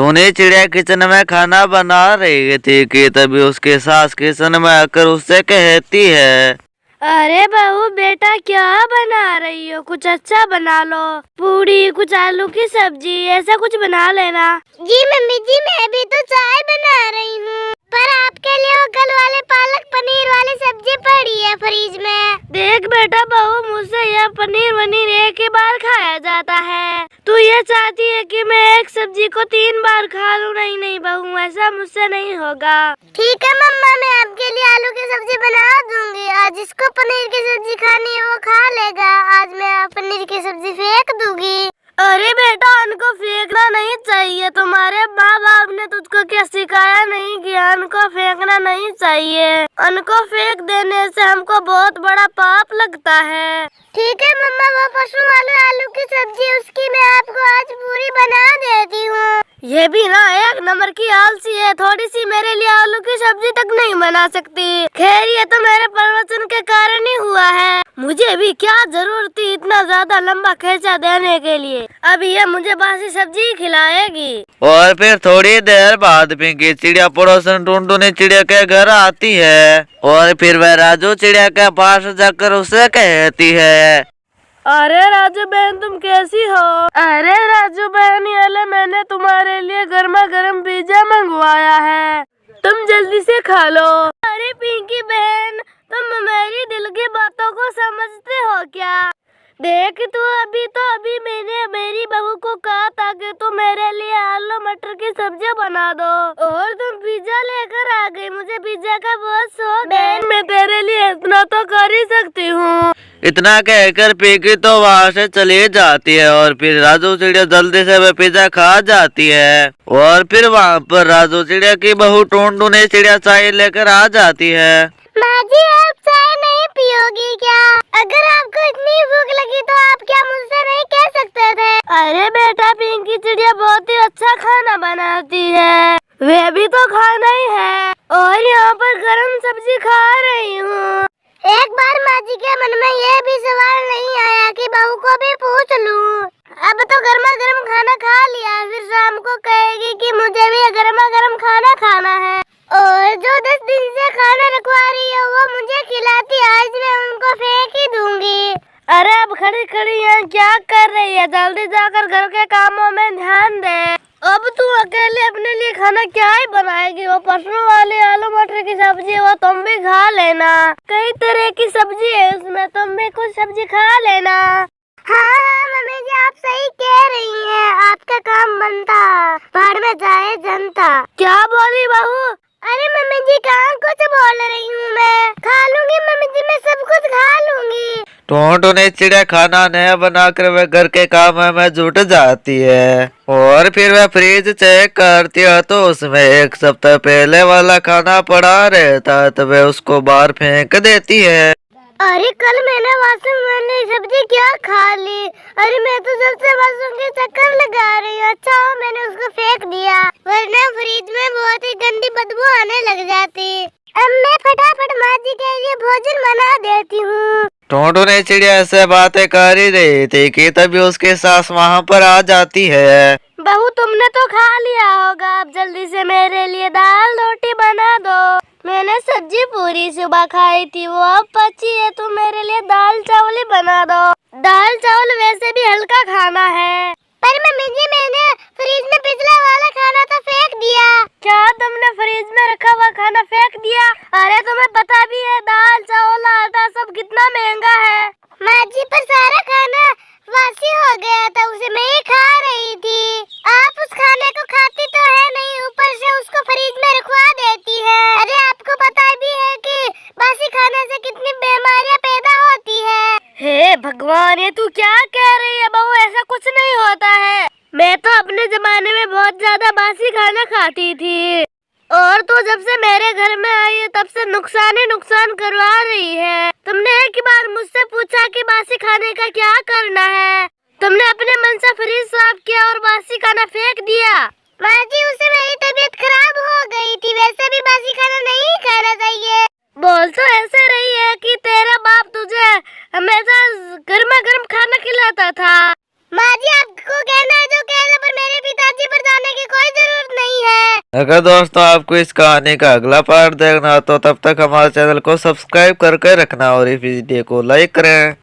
टूनी चिड़िया किचन में खाना बना रही थी कि तभी उसके सास किचन में आकर उससे कहती है, अरे बहू बेटा क्या बना रही हो? कुछ अच्छा बना लो, पूरी, कुछ आलू की सब्जी, ऐसा कुछ बना लेना। जी मम्मी जी, मैं भी तो चाय बना रही हूँ, पर आपके लिए वो कल वाले पालक पनीर वाली सब्जी पड़ी है फ्रिज में। देख बेटा बहू, मुझसे यह पनीर वनीर एक ही बार खाया जाता है। तू ये चाहती है कि मैं एक सब्जी को 3 बार खा लूं? नहीं नहीं बहू, ऐसा मुझसे नहीं होगा। ठीक है मम्मा, मैं आपके लिए आलू की सब्जी बना दूंगी। आज जिसको पनीर की सब्जी खानी है वो खा लेगा। आज मैं पनीर की सब्जी फेंक दूंगी। अरे बेटा, उनको फेंकना नहीं चाहिए। तुम्हारे माँ बाप ने तुझको क्या सिखाया नहीं कि उनको फेंकना नहीं चाहिए? उनको फेंक देने से हमको बहुत बड़ा पाप लगता है। ठीक है मम्मा, वो पशु वाले आलू की सब्जी उसकी मैं आपको आज पूरी बना देती हूँ। ये भी ना एक नंबर की आलसी है, थोड़ी सी मेरे लिए आलू की सब्जी तक नहीं बना सकती। खैर, ये तो मेरे प्रवचन के कारण ही हुआ है। मुझे भी क्या जरूरत थी इतना ज्यादा लंबा खर्चा देने के लिए। अब ये मुझे बासी सब्जी खिलाएगी। और फिर थोड़ी देर बाद पिंकी चिड़िया पड़ोसन टुनटुनी चिड़िया के घर आती है और फिर वह राजू चिड़िया के पास जाकर उसे कहती है, अरे राजू बहन, तुम कैसी हो? अरे राजू बहन, ये ले मैंने तुम्हारे लिए गर्मा गर्म पिज्जा मंगवाया है, तुम जल्दी से खा लो। अरे पिंकी बहन, तुम मेरी दिल की बातों को समझते हो क्या? देख तू, अभी मैंने मेरी बहू को कहा था कि तू मेरे लिए आलू मटर की सब्जी बना दो, और तुम पिज्जा लेकर आ गई। मुझे पिज्जा का बहुत शौक है, मैं तेरे लिए इतना तो कर ही सकती हूँ। इतना कहकर पिंकी तो वहाँ से चली जाती है और फिर राजू चिड़िया जल्दी से वह पिज्जा खा जाती है। और फिर वहाँ पर राजू चिड़िया की बहू टुनटुनी चिड़िया चाय लेकर आ जाती है। माँ जी, आप चाय नहीं पियोगी क्या? अगर आपको इतनी भूख लगी तो आप क्या मुझसे नहीं कह सकते थे? अरे बेटा, पिंकी चिड़िया बहुत ही अच्छा खाना बनाती है, वे भी तो खाना ही है, और यहाँ पर गरम सब्जी खा रही हूँ। एक बार माँ जी के मन में ये भी सवाल नहीं आया कि बहू को भी पूछ लूं। अब तो गर्मा गर्म खाना खा लिया, फिर शाम को कहेगी कि मुझे भी गर्मा गर्म खाना खाना है। और जो 10 दिन से खाना रखवा रही है वो मुझे खिलाती, आज मैं उनको फेंक ही दूंगी। अरे अब खड़ी खड़ी यहाँ क्या कर रही है? जल्दी जाकर घर के कामों में ध्यान दे। अब तू अकेले अपने लिए खाना क्या ही बनाएगी? वो पशु वाली आलू मटर की सब्जी वो तुम भी खा लेना, कई तरह की सब्जी है उसमें, तुम भी कुछ सब्जी खा लेना। हाँ मम्मी जी, आप सही कह रही हैं, आपका काम बनता, बाहर में जाए जनता। क्या बोली बहू? अरे मम्मी जी, कहाँ कुछ बोल रही हूँ, मैं खा लूंगी मम्मी जी, मैं सब कुछ खा लूंगी। टुनटुनी चिड़िया खाना नया बनाकर वह घर के काम में जुट जाती है और फिर वह फ्रिज चेक करती है तो उसमें 1 सप्ताह पहले वाला खाना पड़ा रहता है, तो वह उसको बाहर फेंक देती है। अरे कल मैंने वासुन वाली सब्जी क्या खा ली? अरे मैं तो सबसे वासुन के चक्कर लगा रही हूँ। अच्छा हो मैंने उसको फेंक दिया, वरना फ्रिज में बहुत ही गंदी बदबू आने लग जाती। अब मैं फटाफट माँ जी के लिए भोजन बना देती हूँ। टुनटुनी चिड़िया से बातें कर ही रही थी कि तभी उसकी सास वहाँ पर आ जाती है। बहू, तुमने तो खा लिया होगा, अब जल्दी से मेरे लिए दाल रोटी बना दो। मैंने सब्जी पूरी सुबह खाई थी, वो अब बची है, तुम मेरे लिए दाल चावल ही बना दो। दाल चावल वैसे भी हल्का खाना है। पर मम्मी जी, मैंने फ्रिज में पिछला वाला खाना तो फेंक दिया। क्या तुमने फ्रिज में रखा हुआ खाना फेंक दिया? अरे तुम्हें पता भी है दाल चावल आटा सब कितना महंगा है। माँ जी, पर सारा खाना वासी हो गया था, उसे मैं ही खा रही थी। आप उस खाने को खाती तो है नहीं, ऊपर से उसको फ्रिज में रखवा देती है। अरे आपको पता भी है कि बासी खाने से कितनी बीमारियां पैदा होती है। हे भगवान, ये तू क्या कह रही है बहू? ऐसा कुछ नहीं होता है। मैं तो अपने जमाने में बहुत ज्यादा बासी खाना खाती थी, और तू जब से मेरे घर में आई है तब से नुकसान ही नुकसान करवा रही है। तुमने एक बार मुझसे पूछा कि बासी खाने का क्या करना है? तुमने अपने मन से फ्रिज साफ किया और बासी खाना फेंक दिया। माँ जी, उससे मेरी तबीयत खराब हो गई थी, वैसे भी बासी खाना नहीं खाना चाहिए। बोल तो ऐसे रही है कि तेरा बाप तुझे हमेशा गर्मा गर्म खाना खिलाता था। माँ जी, आपको कहना है जो कहना, पर मेरे पिताजी पर जाने की कोई जरूरत अगर दोस्तों आपको इस कहानी का अगला पार्ट देखना हो तो तब तक हमारे चैनल को सब्सक्राइब करके रखना और इस वीडियो को लाइक करें।